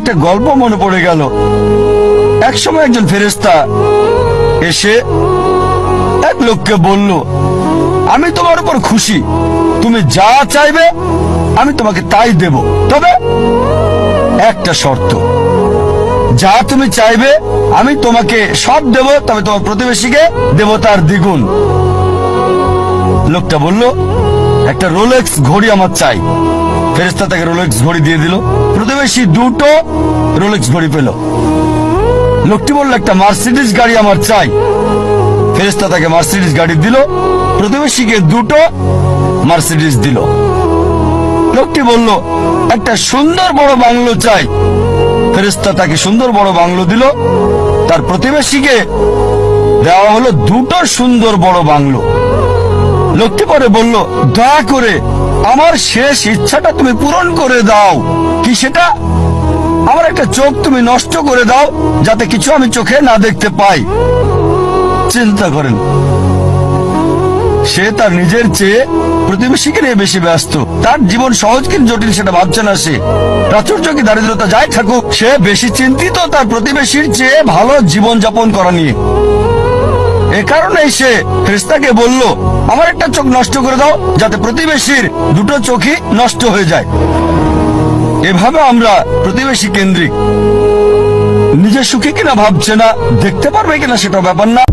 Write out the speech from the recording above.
একটা গল্প মনে পড়ে গেল। একসময় একজন ফেরেশতা এসে এক লোককে বলল, আমি তোমার উপর খুশি, তুমি যা চাইবে আমি তোমাকে তাই দেব, তবে একটা শর্ত, যা তুমি চাইবে আমি তোমাকে সব দেব, তবে তোমার প্রতিবেশীকে দেব তার দ্বিগুণ। লোকটা বলল, একটা রোলেক্স ঘড়ি আমার চাই। ফেরেশতা তাকে রোলেক্স ঘড়ি দিয়ে দিল। প্রতিবেশী দুটো রোলেক্স ঘড়ি পেল। লোকটি বলল, একটা মার্সিডিজ গাড়ি আমার চাই। ফেরেশতা তাকে মার্সিডিজ গাড়ি দিল। প্রতিবেশীকে দুটো মার্সিডিজ দিল। লোকটি বলল, একটা সুন্দর বড় বাংলো চাই। ফেরেশতা তাকে সুন্দর বড় বাংলো দিল। তার প্রতিবেশীকে দেওয়া হলো দুটো সুন্দর বড় বাংলো। লোকটি পরে বলল, দয়া করে আমার শেষ ইচ্ছাটা তুমি পূরণ করে দাও। কি সেটা? আমার একটা চোখ তুমি নষ্ট করে দাও, যাতে কিছু আমি চোখে না দেখতে পাই। চিন্তা করেন, সে তার নিজের চেয়ে প্রতিবেশীকে নিয়ে বেশি ব্যস্ত। তার জীবন সহজ কিন্তু জটিল সেটা ভাবছে না সে। প্রাচুর্য কি দারিদ্রতা যাই থাকুক, সে বেশি চিন্তিত তার প্রতিবেশীর চেয়ে ভালো জীবন যাপন করা নিয়ে। এ কারণেই সে ফেরেশতাকে বলল, আমার একটা চোখ নষ্ট করে দাও, যাতে প্রতিবেশীর দুটো চোখই নষ্ট হয়ে যায়। এভাবে আমরা প্রতিবেশী কেন্দ্রিক। নিজে সুখী কিনা ভাবছে না, দেখতে পারবে কিনা সেটা ব্যাপার না।